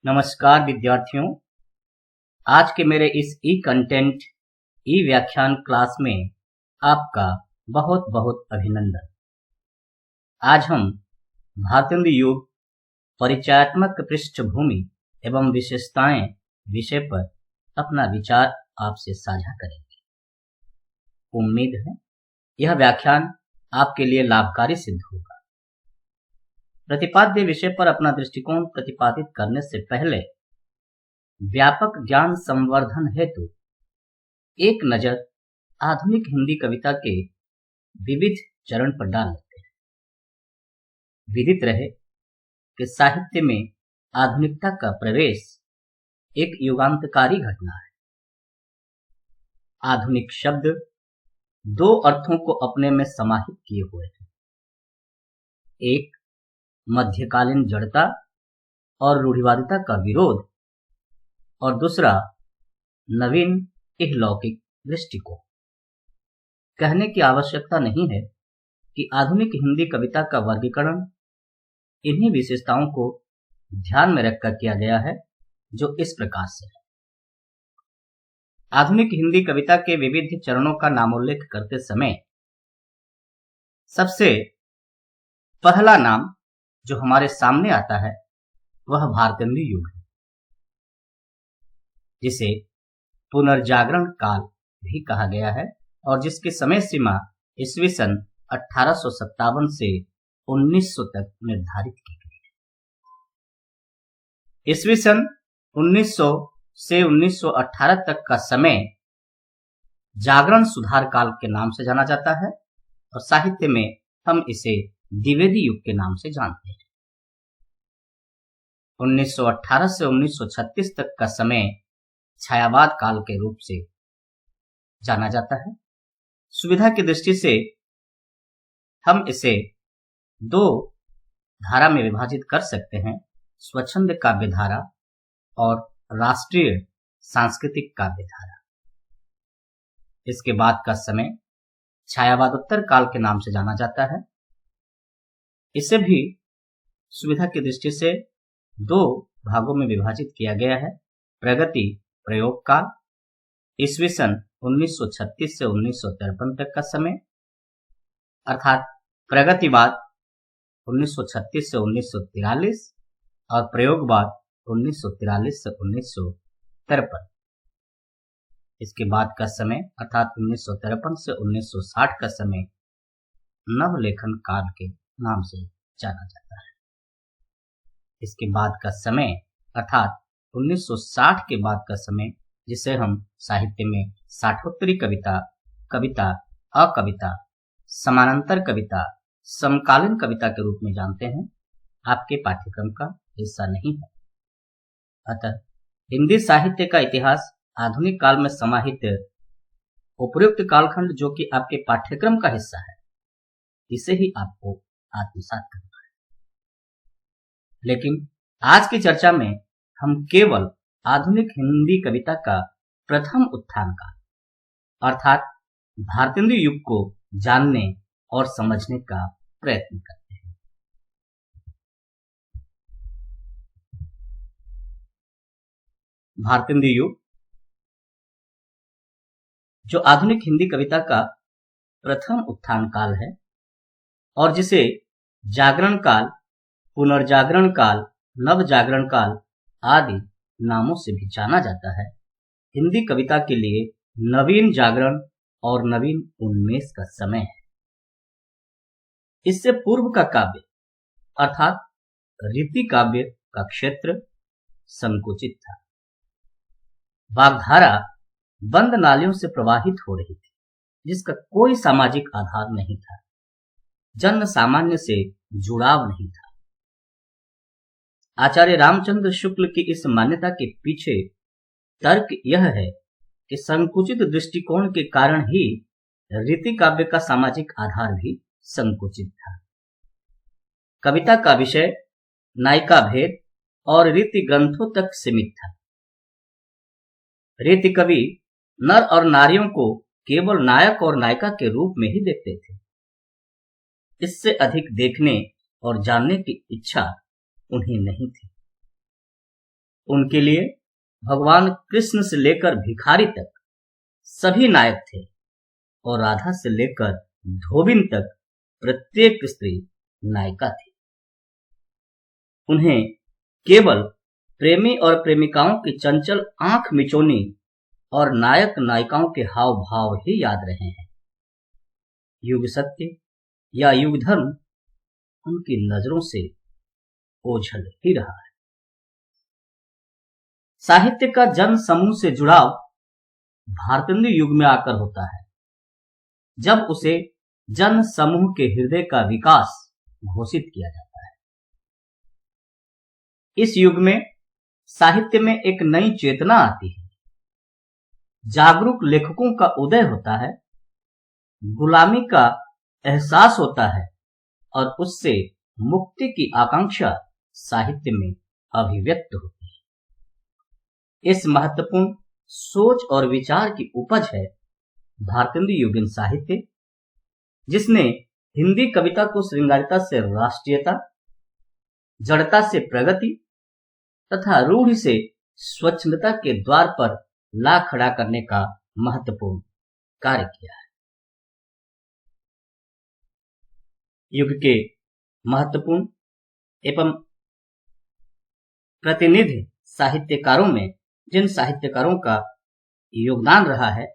नमस्कार विद्यार्थियों। आज के मेरे इस ई कंटेंट ई व्याख्यान क्लास में आपका बहुत बहुत अभिनंदन। आज हम भारतेंदु युग परिचयात्मक पृष्ठभूमि एवं विशेषताएं विषय पर अपना विचार आपसे साझा करेंगे। उम्मीद है यह व्याख्यान आपके लिए लाभकारी सिद्ध होगा। प्रतिपाद्य विषय पर अपना दृष्टिकोण प्रतिपादित करने से पहले व्यापक ज्ञान संवर्धन हेतु एक नजर आधुनिक हिंदी कविता के विविध चरण पर डाल लेते हैं। विदित रहे कि साहित्य में आधुनिकता का प्रवेश एक युगांतकारी घटना है। आधुनिक शब्द दो अर्थों को अपने में समाहित किए हुए हैं। एक मध्यकालीन जड़ता और रूढ़िवादिता का विरोध और दूसरा नवीन इहलौकिक दृष्टिकोण। कहने की आवश्यकता नहीं है कि आधुनिक हिंदी कविता का वर्गीकरण इन्हीं विशेषताओं को ध्यान में रखकर किया गया है, जो इस प्रकार से है। आधुनिक हिंदी कविता के विविध चरणों का नामोल्लेख करते समय सबसे पहला नाम जो हमारे सामने आता है वह भारतेंदु युग है, जिसे पुनर्जागरण काल भी कहा गया है और जिसकी समय सीमा ईस्वी सन 1857 से 1900 तक निर्धारित की गई है। ईस्वी सन 1900 से 1918 तक का समय जागरण सुधार काल के नाम से जाना जाता है और साहित्य में हम इसे द्विवेदी युग के नाम से जानते हैं। 1918 से 1936 तक का समय छायावाद काल के रूप से जाना जाता है। सुविधा की दृष्टि से हम इसे दो धारा में विभाजित कर सकते हैं, स्वच्छंद काव्य धारा और राष्ट्रीय सांस्कृतिक काव्य धारा। इसके बाद का समय छायावादोत्तर काल के नाम से जाना जाता है। इसे भी सुविधा की दृष्टि से दो भागों में विभाजित किया गया है। प्रगति प्रयोग काल ईस्वी सन 1936 से 1953 तक का समय, अर्थात प्रगतिवाद 1936 से 1943 और प्रयोगवाद 1943 से 1953। इसके बाद का समय अर्थात 1953 से 1960 का समय नवलेखन काल के नाम से जाना जाता है। इसके बाद का समय अर्थात 1960 के बाद का समय, जिसे हम साहित्य में साठोत्तरी कविता, कविता, अकविता, समानांतर कविता, समकालीन कविता के रूप में जानते हैं, आपके पाठ्यक्रम का हिस्सा नहीं है। अतः हिंदी साहित्य का इतिहास आधुनिक काल में समाहित उपयुक्त कालखंड, जो कि आपके पाठ्यक्रम का हिस्सा है, इसे ही आपको आत्मसात करना है। लेकिन आज की चर्चा में हम केवल आधुनिक हिंदी कविता का प्रथम उत्थान काल अर्थात भारतेंदु युग को जानने और समझने का प्रयत्न करते हैं। भारतेंदु युग जो आधुनिक हिंदी कविता का प्रथम उत्थान काल है और जिसे जागरण काल, पुनर्जागरण काल, नवजागरण काल आदि नामों से भी जाना जाता है, हिंदी कविता के लिए नवीन जागरण और नवीन उन्मेष का समय है। इससे पूर्व का काव्य अर्थात रीति काव्य का क्षेत्र संकुचित था। वाग्धारा बंद नालियों से प्रवाहित हो रही थी, जिसका कोई सामाजिक आधार नहीं था, जन सामान्य से जुड़ाव नहीं था। आचार्य रामचंद्र शुक्ल की इस मान्यता के पीछे तर्क यह है कि संकुचित दृष्टिकोण के कारण ही रीति काव्य का सामाजिक आधार भी संकुचित था। कविता का विषय नायिका भेद और रीति ग्रंथों तक सीमित था। रीति कवि नर और नारियों को केवल नायक और नायिका के रूप में ही देखते थे। इससे अधिक देखने और जानने की इच्छा उन्हें नहीं थी। उनके लिए भगवान कृष्ण से लेकर भिखारी तक सभी नायक थे और राधा से लेकर धोबिन तक प्रत्येक स्त्री नायिका थी। उन्हें केवल प्रेमी और प्रेमिकाओं की चंचल आंख मिचौनी और नायक नायिकाओं के हाव भाव ही याद रहे हैं। युग सत्य या युग धर्म उनकी नजरों से ओझल ही रहा है। साहित्य का जन समूह से जुड़ाव भारतेंदु युग में आकर होता है, जब उसे जन समूह के हृदय का विकास घोषित किया जाता है। इस युग में साहित्य में एक नई चेतना आती है, जागरूक लेखकों का उदय होता है, गुलामी का एहसास होता है और उससे मुक्ति की आकांक्षा साहित्य में अभिव्यक्त होती है। इस महत्वपूर्ण सोच और विचार की उपज है भारतेंदु युगीन साहित्य, जिसने हिंदी कविता को श्रृंगारिता से राष्ट्रीयता, जड़ता से प्रगति तथा रूढ़ से स्वच्छंदता के द्वार पर ला खड़ा करने का महत्वपूर्ण कार्य किया है। युग के महत्वपूर्ण एवं प्रतिनिधि साहित्यकारों में जिन साहित्यकारों का योगदान रहा है,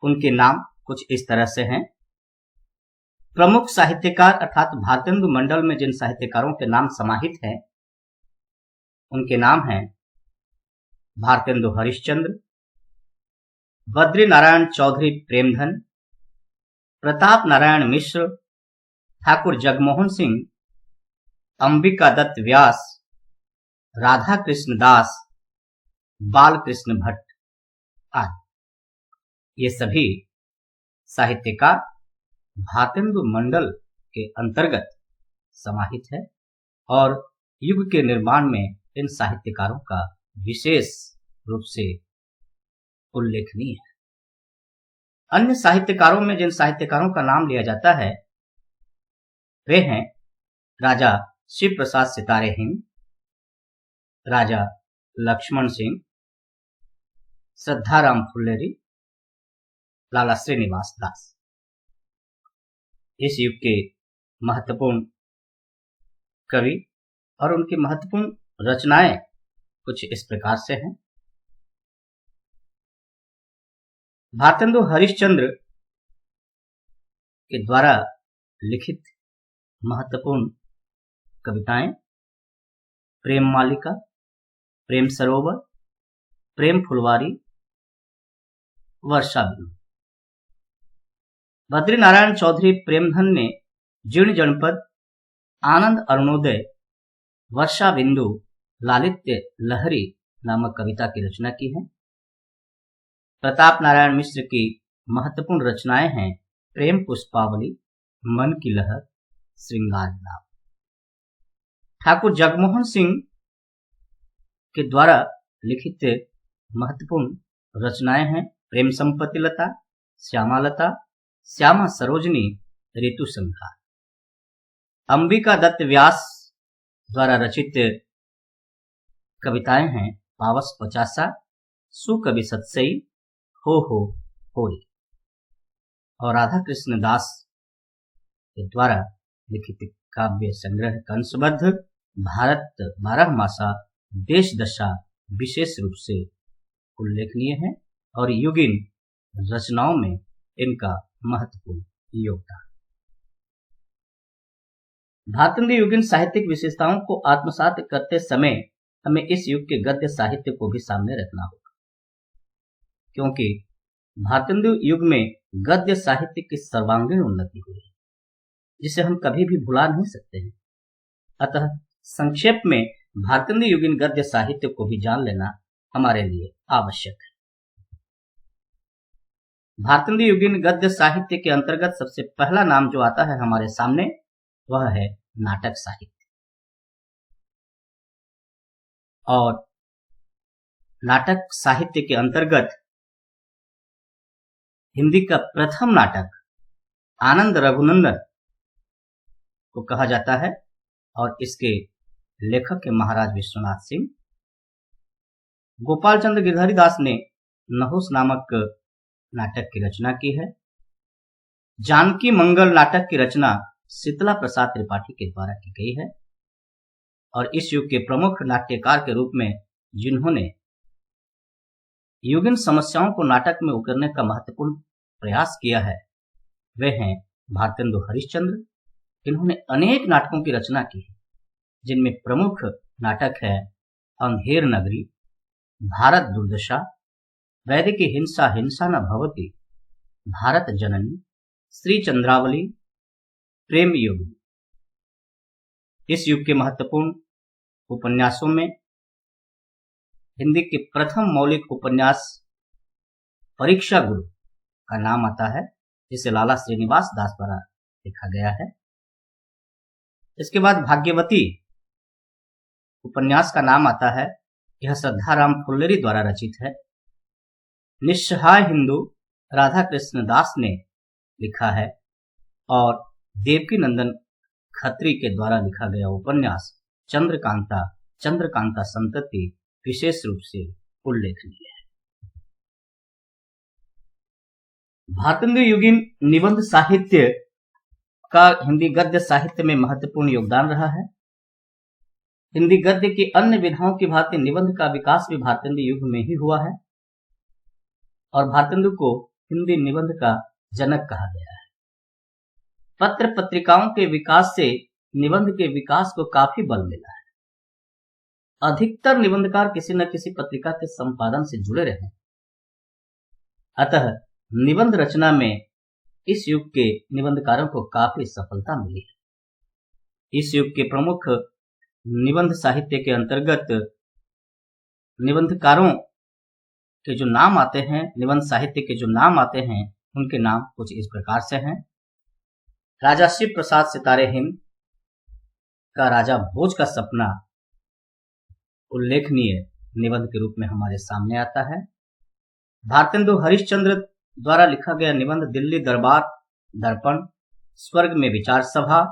उनके नाम कुछ इस तरह से हैं। प्रमुख साहित्यकार अर्थात भारतेंदु मंडल में जिन साहित्यकारों के नाम समाहित हैं, उनके नाम हैं भारतेंदु हरिश्चंद्र, बद्री नारायण चौधरी प्रेमधन, प्रताप नारायण मिश्र, ठाकुर जगमोहन सिंह, अंबिका दत्त व्यास, राधा कृष्ण दास, बालकृष्ण भट्ट आदि। ये सभी साहित्यकार भारतेंदु मंडल के अंतर्गत समाहित है और युग के निर्माण में इन साहित्यकारों का विशेष रूप से उल्लेखनीय है। अन्य साहित्यकारों में जिन साहित्यकारों का नाम लिया जाता है, वे हैं राजा शिव प्रसाद सितारे हिंद, राजा लक्ष्मण सिंह, श्रद्धाराम फुल्लेरी, लाला श्रीनिवास दास। इस युग के महत्वपूर्ण कवि और उनकी महत्वपूर्ण रचनाएं कुछ इस प्रकार से हैं। भारतेंदु हरिश्चंद्र के द्वारा लिखित महत्वपूर्ण कविताएं प्रेम मालिका, प्रेम सरोवर, प्रेम फुलवारी, वर्षा बिंदु। बद्री नारायण चौधरी प्रेमधन ने जीर्ण जनपद, आनंद अरुणोदय, वर्षा बिंदु, लालित्य लहरी नामक कविता की रचना की है। प्रताप नारायण मिश्र की महत्वपूर्ण रचनाएं हैं प्रेम पुष्पावली, मन की लहर, श्रृंगार विलाप। ठाकुर जगमोहन सिंह के द्वारा लिखित महत्वपूर्ण रचनाएं हैं प्रेम संपत्ति लता, श्यामा लता, श्यामा सरोजनी, ऋतु संहार। अंबिका दत्त व्यास द्वारा रचित कविताएं हैं पावस पचासा, सुकवि सतसई, हो होई। और राधा कृष्ण दास के द्वारा लिखित काव्य संग्रह कंसबद्ध, भारत 12 मासा, देश दशा विशेष रूप से उल्लेखनीय है और युगीन रचनाओं में इनका महत्वपूर्ण योगदान। भारतेंदु युगीन साहित्यिक विशेषताओं को आत्मसात करते समय हमें इस युग के गद्य साहित्य को भी सामने रखना होगा, क्योंकि भारतेंदु युग में गद्य साहित्य की सर्वांगीण उन्नति हुई है, जिसे हम कभी भी भुला नहीं सकते हैं। अतः संक्षेप में भारतेंदु युगीन गद्य साहित्य को भी जान लेना हमारे लिए आवश्यक है। भारतेंदु युगीन गद्य साहित्य के अंतर्गत सबसे पहला नाम जो आता है हमारे सामने, वह है नाटक साहित्य। और नाटक साहित्य के अंतर्गत हिंदी का प्रथम नाटक आनंद रघुनंदन को कहा जाता है और इसके लेखक है महाराज विश्वनाथ सिंह। गोपाल चंद्र गिरधारी दास ने नहुस नामक नाटक की रचना की है। जानकी मंगल नाटक की रचना शीतला प्रसाद त्रिपाठी के द्वारा की गई है और इस युग के प्रमुख नाट्यकार के रूप में जिन्होंने युगीन समस्याओं को नाटक में उकेरने का महत्वपूर्ण प्रयास किया है वे हैं भारतेंदु हरिश्चंद्र। इन्होंने अनेक नाटकों की रचना की है जिनमें प्रमुख नाटक है अंधेर नगरी, भारत दुर्दशा, वैदिकी हिंसा हिंसा न भवति, भारत जननी, श्री चंद्रावली, प्रेम युग। इस युग के महत्वपूर्ण उपन्यासों में हिंदी के प्रथम मौलिक उपन्यास परीक्षा गुरु का नाम आता है, जिसे लाला श्रीनिवास दास द्वारा लिखा गया है। इसके बाद भाग्यवती उपन्यास का नाम आता है, यह श्रद्धाराम फुल्लेरी द्वारा रचित है। निस्सहाय हिंदू राधा कृष्ण दास ने लिखा है और देवकी नंदन खत्री के द्वारा लिखा गया उपन्यास चंद्रकांता संतति विशेष रूप से उल्लेखनीय है। भारतेंदु युगीन निबंध साहित्य का हिंदी गद्य साहित्य में महत्वपूर्ण योगदान रहा है। हिंदी गद्य की अन्य विधाओं की भांति निबंध का विकास भी भारतेंदु युग में ही हुआ है और भारतेंदु को हिंदी निबंध का जनक कहा गया है। पत्र पत्रिकाओं के विकास से निबंध के विकास को काफी बल मिला है। अधिकतर निबंधकार किसी न किसी पत्रिका के संपादन से जुड़े रहे, अतः निबंध रचना में इस युग के निबंधकारों को काफी सफलता मिली है। इस युग के प्रमुख निबंध साहित्य के अंतर्गत निबंधकारों के जो नाम आते हैं, निबंध साहित्य के जो नाम आते हैं, उनके नाम कुछ इस प्रकार से हैं। राजा शिव प्रसाद सितारे हिंद का राजा भोज का सपना उल्लेखनीय निबंध के रूप में हमारे सामने आता है। भारतेंदु हरिश्चंद्र द्वारा लिखा गया निबंध दिल्ली दरबार दर्पण, स्वर्ग में विचार सभा,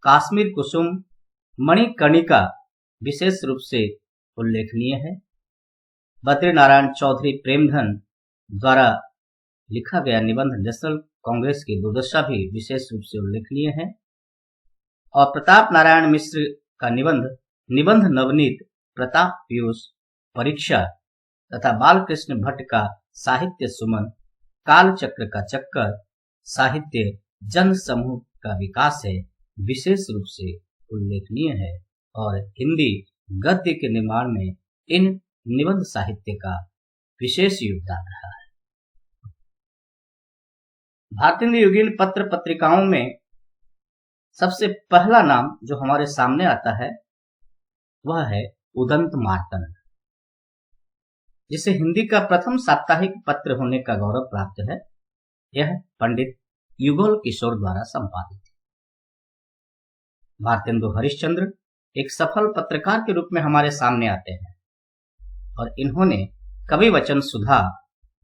काश्मीर कुसुम, मणिकर्णिका विशेष रूप से उल्लेखनीय है। बद्रीनारायण चौधरी प्रेमधन द्वारा लिखा गया निबंध नेशनल कांग्रेस की दुर्दशा भी विशेष रूप से उल्लेखनीय है और प्रताप नारायण मिश्र का निबंध नवनीत, प्रताप पीयूष परीक्षा तथा बालकृष्ण भट्ट का साहित्य सुमन, काल चक्र का चक्कर साहित्य जन समूह का विकास है, विशेष रूप से उल्लेखनीय है और हिंदी गद्य के निर्माण में इन निबंध साहित्य का विशेष योगदान रहा है। भारतेंदु युगीन पत्र पत्रिकाओं में सबसे पहला नाम जो हमारे सामने आता है वह है उदंत मार्तंड, जिसे हिंदी का प्रथम साप्ताहिक पत्र होने का गौरव प्राप्त है। यह पंडित युगल किशोर द्वारा संपादित है। भारतेंदु हरिश्चंद्र एक सफल पत्रकार के रूप में हमारे सामने आते हैं और इन्होंने कवि वचन सुधा,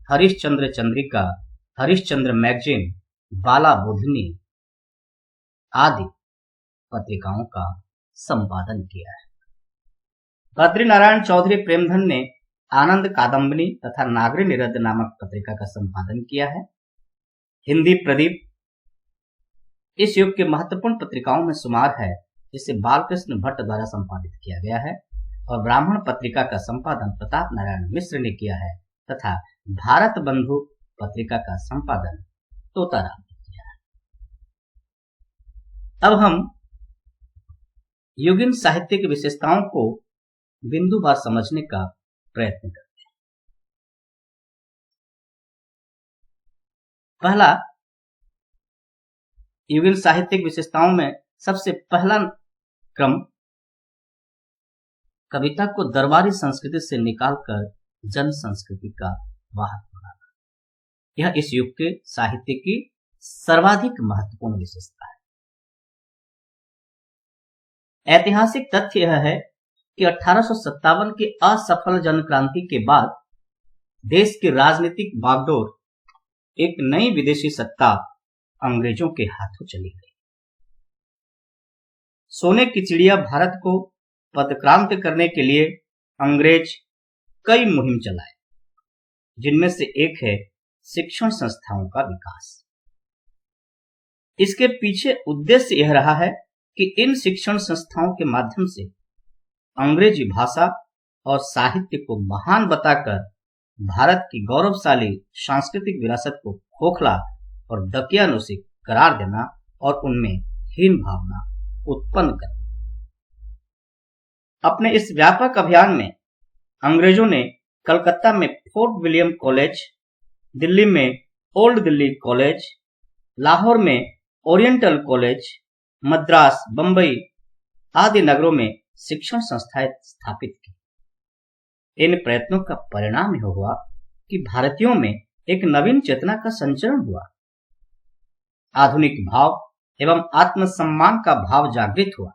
हरिश्चंद्र चंद्रिका, हरिश्चंद्र मैगजीन, बाला बुधनी आदि पत्रिकाओं का संपादन किया है। बद्रीनारायण चौधरी प्रेमधन ने आनंद कादम्बनी तथा नागरी निरद नामक पत्रिका का संपादन किया है। हिंदी प्रदीप इस युग के महत्वपूर्ण पत्रिकाओं में शुमार है, जिसे बालकृष्ण भट्ट द्वारा संपादित किया गया है और ब्राह्मण पत्रिका का संपादन प्रताप नारायण मिश्र ने किया है तथा भारत बंधु पत्रिका का संपादन तोताराम ने किया है। अब हम युगीन साहित्य की विशेषताओं को बिंदुवार समझने का प्रयत्न करते हैं। पहला, युगीन साहित्यिक विशेषताओं में सबसे पहला क्रम कविता को दरबारी संस्कृति से निकालकर जन संस्कृति का वाहक बनाना। यह इस युग के साहित्य की सर्वाधिक महत्वपूर्ण विशेषता है। ऐतिहासिक तथ्य यह है कि 1857 की असफल जनक्रांति के बाद देश की राजनीतिक बागडोर एक नई विदेशी सत्ता अंग्रेजों के हाथों चली गई। सोने की चिड़िया भारत को पदक्रांत करने के लिए अंग्रेज कई मुहिम चलाए, जिनमें से एक है शिक्षण संस्थाओं का विकास। इसके पीछे उद्देश्य यह रहा है कि इन शिक्षण संस्थाओं के माध्यम से अंग्रेजी भाषा और साहित्य को महान बताकर भारत की गौरवशाली सांस्कृतिक विरासत को खोखला और दकियानुसी करार देना और उनमें हीन भावना उत्पन्न करना। अपने इस व्यापक अभियान में अंग्रेजों ने कलकत्ता में फोर्ट विलियम कॉलेज, दिल्ली में ओल्ड दिल्ली कॉलेज, लाहौर में ओरिएंटल कॉलेज, मद्रास, बंबई आदि नगरों में शिक्षण संस्थाएं स्थापित की। इन प्रयत्नों का परिणाम यह हुआ कि भारतीयों में एक नवीन चेतना का संचरण हुआ। आधुनिक भाव एवं आत्मसम्मान का भाव जागृत हुआ,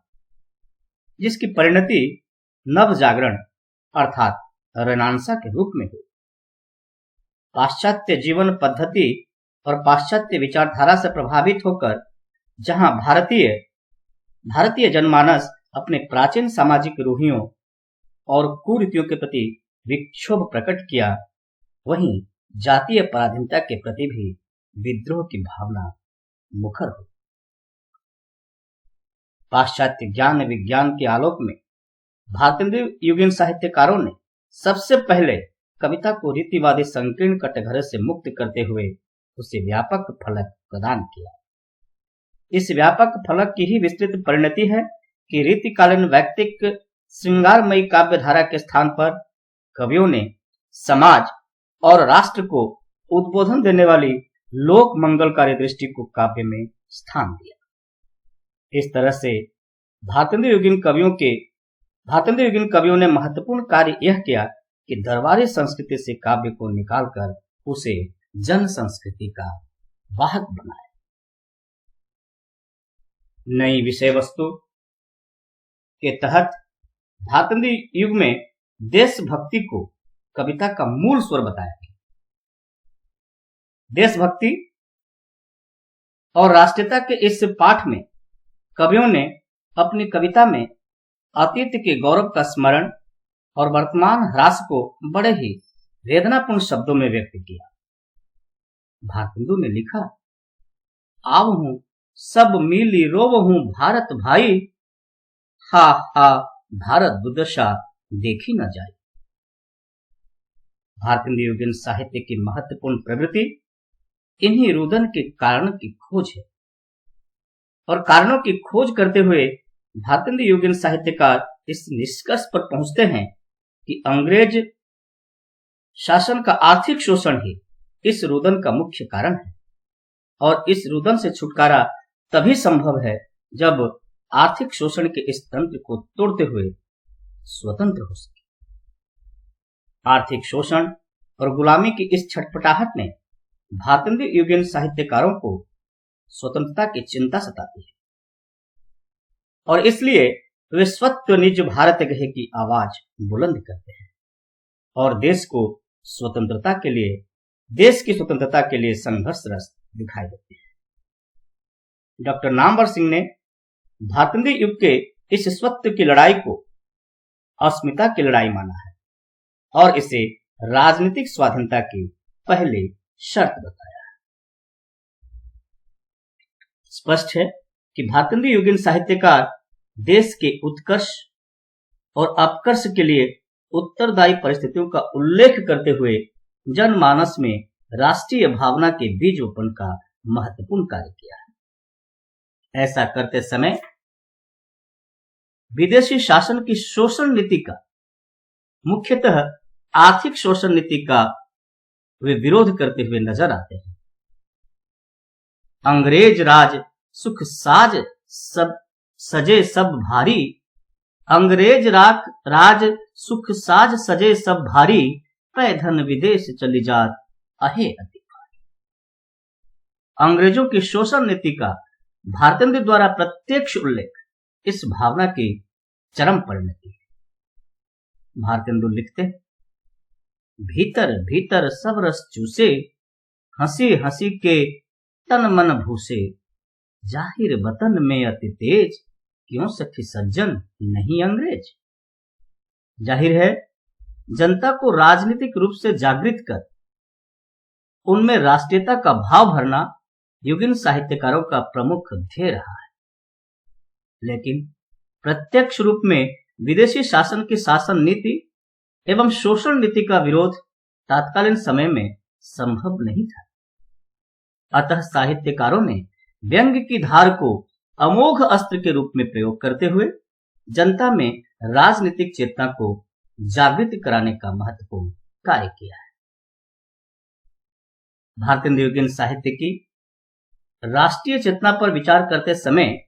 जिसकी परिणति नव जागरण अर्थात रेनेसां के रूप में हुई। पाश्चात्य जीवन पद्धति और पाश्चात्य विचारधारा से प्रभावित होकर जहां भारतीय जनमानस अपने प्राचीन सामाजिक रूढ़ियों और कुरीतियों के प्रति विक्षोभ प्रकट किया, वहीं जातीय पराधीनता के प्रति भी विद्रोह की भावना मुखर हुई। पाश्चात्य ज्ञान विज्ञान के आलोक में भारतीय युगीन साहित्यकारों ने सबसे पहले कविता को रीतिवादी संकीर्ण कटघरे से मुक्त करते हुए उसे व्यापक फलक प्रदान किया। इस व्यापक फलक की ही विस्तृत परिणति है कि रीतिकालीन वैयक्तिक श्रृंगारमयी काव्य धारा के स्थान पर कवियों ने समाज और राष्ट्र को उद्बोधन देने वाली लोक मंगलकारी दृष्टि को काव्य में स्थान दिया। इस तरह से भारतीय युगीन कवियों ने महत्वपूर्ण कार्य यह किया कि दरबारी संस्कृति से काव्य को निकालकर उसे जन संस्कृति का वाहक बनाया। नई विषय वस्तु के तहत भारतीय युग में देशभक्ति को कविता का मूल स्वर बताया गया। देशभक्ति और राष्ट्रीयता के इस पाठ में कवियों ने अपनी कविता में अतीत के गौरव का स्मरण और वर्तमान ह्रास को बड़े ही वेदनापूर्ण शब्दों में व्यक्त किया। भारतेंदु ने लिखा, आव हूं सब मिली रोव हूं भारत भाई, हा हा भारत दुर्दशा देखी न जाए। भारतीय युगीन साहित्य की महत्वपूर्ण प्रवृत्ति इन्हीं रुदन के कारण की खोज है, और कारणों की खोज करते हुए भारतीय युगीन साहित्यकार इस निष्कर्ष पर पहुंचते हैं कि अंग्रेज शासन का आर्थिक शोषण ही इस रुदन का मुख्य कारण है, और इस रुदन से छुटकारा तभी संभव है जब आर्थिक शोषण के इस तंत्र को तोड़ते हुए स्वतंत्र हो सके। आर्थिक शोषण और गुलामी की इस छटपटाहट ने भारतीय युगीन साहित्यकारों को स्वतंत्रता की चिंता सताती है, और इसलिए वे स्वत्व निज भारत गहे की आवाज बुलंद करते हैं और देश की स्वतंत्रता के लिए संघर्षरत दिखाई देते हैं। डॉक्टर नामवर सिंह ने भारतीय युग के इस स्वत्व की लड़ाई को अस्मिता की लड़ाई माना है और इसे राजनीतिक स्वाधीनता की पहली शर्त बताया है। स्पष्ट है कि भारतीय युगीन साहित्यकार देश के उत्कर्ष और अपकर्ष के लिए उत्तरदायी परिस्थितियों का उल्लेख करते हुए जनमानस में राष्ट्रीय भावना के बीज रोपण का महत्वपूर्ण कार्य किया है। ऐसा करते समय विदेशी शासन की शोषण नीति का, मुख्यतः आर्थिक शोषण नीति का वे विरोध करते हुए नजर आते हैं। अंग्रेज राज सुख साज सब सजे सब भारी, अंग्रेज राज सुख साज सजे सब भारी, पै धन विदेश चली जात अहे अति भारी। अंग्रेजों की शोषण नीति का भारतेंदु द्वारा प्रत्यक्ष उल्लेख इस भावना की चरम परिणति है। भारतेंदु लिखते, भीतर भीतर सब रस चूसे, हंसी हंसी के तन मन भूसे, जाहिर वतन में अति तेज, क्यों सखी सज्जन नहीं अंग्रेज। जाहिर है जनता को राजनीतिक रूप से जागृत कर उनमें राष्ट्रीयता का भाव भरना युगीन साहित्यकारों का प्रमुख ध्येय रहा है। लेकिन प्रत्यक्ष रूप में विदेशी शासन की शासन नीति एवं शोषण नीति का विरोध तात्कालीन समय में संभव नहीं था। अतः साहित्यकारों ने व्यंग्य की धार को अमोघ अस्त्र के रूप में प्रयोग करते हुए जनता में राजनीतिक चेतना को जागृत कराने का महत्वपूर्ण कार्य किया है। भारतेंदु युगीन साहित्य की राष्ट्रीय चेतना पर विचार करते समय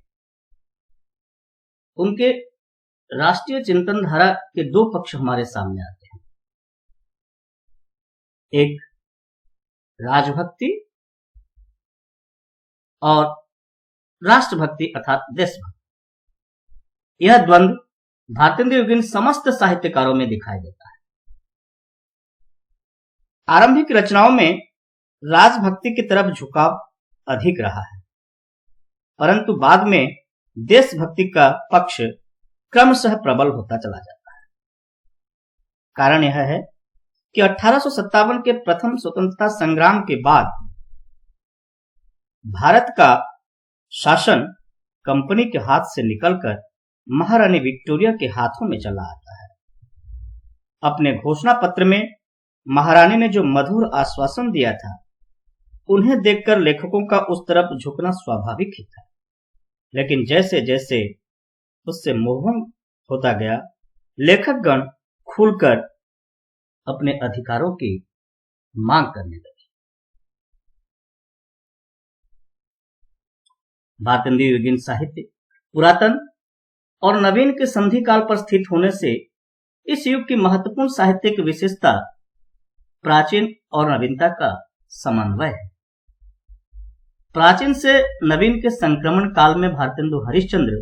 उनके राष्ट्रीय चिंतन धारा के दो पक्ष हमारे सामने आते हैं। एक राजभक्ति और राष्ट्रभक्ति अर्थात देशभक्ति। यह द्वंद्व भारतेंदु युगीन समस्त साहित्यकारों में दिखाई देता है। आरंभिक रचनाओं में राजभक्ति की तरफ झुकाव अधिक रहा है, परंतु बाद में देशभक्ति का पक्ष क्रमशः प्रबल होता चला जाता है। कारण यह है कि 1857 के प्रथम स्वतंत्रता संग्राम के बाद भारत का शासन कंपनी के हाथ से निकलकर महारानी विक्टोरिया के हाथों में चला आता है। अपने घोषणा पत्र में महारानी ने जो मधुर आश्वासन दिया था, उन्हें देखकर लेखकों का उस तरफ झुकना स्वाभाविक ही था। लेकिन जैसे जैसे उससे मोहभंग होता गया, लेखकगण खुलकर अपने अधिकारों की मांग करने लगे। भारतेंदु युगीन साहित्य पुरातन और नवीन के संधि काल पर स्थित होने से इस युग की महत्वपूर्ण साहित्यिक विशेषता प्राचीन और नवीनता का समन्वय है। प्राचीन से नवीन के संक्रमण काल में भारतेंदु हरिश्चंद्र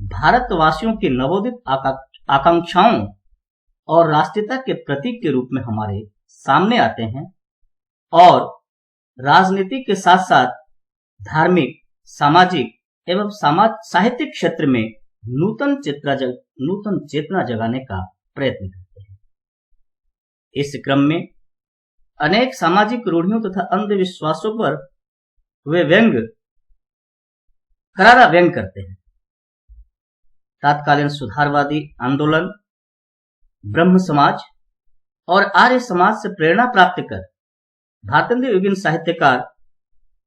भारतवासियों की नवोदित आकांक्षाओं और राष्ट्रीयता के प्रतीक के रूप में हमारे सामने आते हैं और राजनीति के साथ साथ धार्मिक, सामाजिक एवं साहित्यिक क्षेत्र में नूतन चेतना जगाने का प्रयत्न करते हैं। इस क्रम में अनेक सामाजिक रूढ़ियों तथा अंधविश्वासों पर वे करारा व्यंग करते हैं। तत्कालीन सुधारवादी आंदोलन, ब्रह्म समाज और आर्य समाज से प्रेरणा प्राप्त कर भारतेंदु युगीन साहित्यकार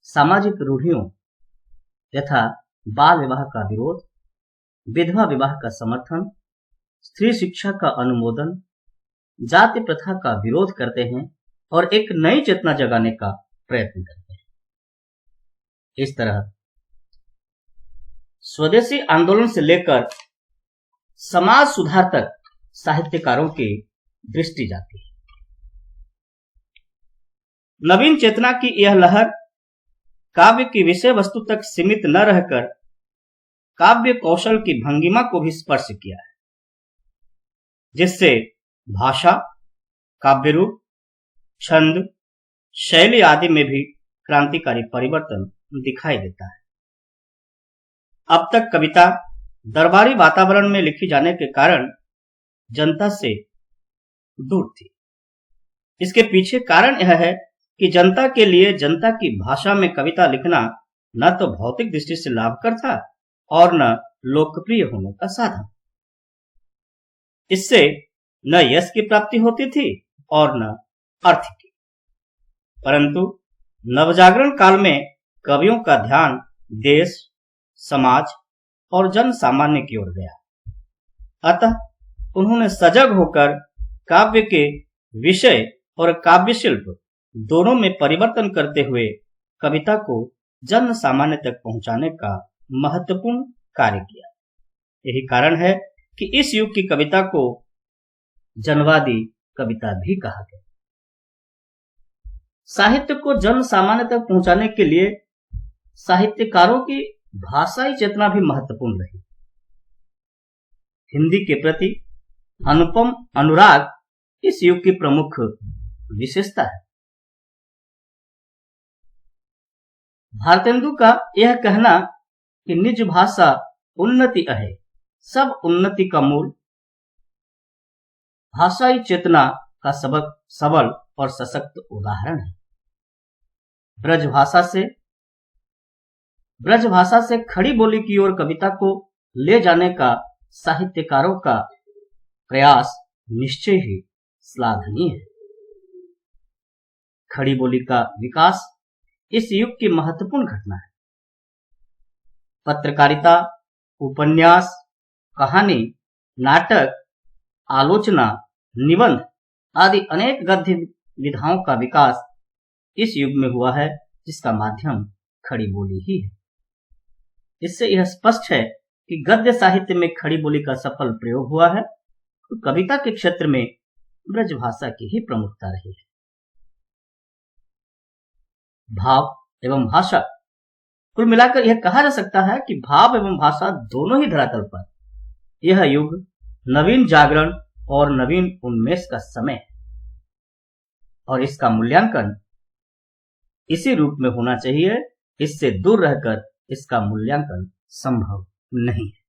सामाजिक रूढ़ियों यथा बाल विवाह का विरोध, विधवा विवाह का समर्थन, स्त्री शिक्षा का अनुमोदन, जाति प्रथा का विरोध करते हैं और एक नई चेतना जगाने का प्रयत्न करते हैं। इस तरह स्वदेशी आंदोलन से लेकर समाज सुधार तक साहित्यकारों की दृष्टि जाती है। नवीन चेतना की यह लहर काव्य की विषय वस्तु तक सीमित न रहकर काव्य कौशल की भंगिमा को भी स्पर्श किया है, जिससे भाषा, काव्य रूप, छंद, शैली आदि में भी क्रांतिकारी परिवर्तन दिखाई देता है। अब तक कविता दरबारी वातावरण में लिखी जाने के कारण जनता से दूर थी। इसके पीछे कारण यह है कि जनता के लिए जनता की भाषा में कविता लिखना न तो भौतिक दृष्टि से लाभकर था और न लोकप्रिय होने का साधन। इससे न यश की प्राप्ति होती थी और न अर्थ की। परंतु नवजागरण काल में कवियों का ध्यान देश, समाज और जन सामान्य की ओर गया। अतः उन्होंने सजग होकर काव्य के विषय और काव्य शिल्प दोनों में परिवर्तन करते हुए कविता को जन सामान्य तक पहुंचाने का महत्वपूर्ण कार्य किया। यही कारण है कि इस युग की कविता को जनवादी कविता भी कहा गया। साहित्य को जन सामान्य तक पहुंचाने के लिए साहित्यकारों की भाषाई चेतना भी महत्वपूर्ण रही। हिंदी के प्रति अनुपम अनुराग इस युग की प्रमुख विशेषता है। भारतेंदु का यह कहना कि निज भाषा उन्नति अहे, सब उन्नति का मूल, भाषाई चेतना का सबल और सशक्त उदाहरण है। ब्रजभाषा से खड़ी बोली की ओर कविता को ले जाने का साहित्यकारों का प्रयास निश्चय ही श्लाघनीय है। खड़ी बोली का विकास इस युग की महत्वपूर्ण घटना है। पत्रकारिता, उपन्यास, कहानी, नाटक, आलोचना, निबंध आदि अनेक गद्य विधाओं का विकास इस युग में हुआ है, जिसका माध्यम खड़ी बोली ही है। इससे यह स्पष्ट है कि गद्य साहित्य में खड़ी बोली का सफल प्रयोग हुआ है, तो कविता के क्षेत्र में ब्रजभाषा की ही प्रमुखता रही है। भाव एवं भाषा, कुल मिलाकर यह कहा जा सकता है कि भाव एवं भाषा दोनों ही धरातल पर यह युग नवीन जागरण और नवीन उन्मेष का समय है, और इसका मूल्यांकन इसी रूप में होना चाहिए। इससे दूर रहकर इसका मूल्यांकन संभव नहीं है।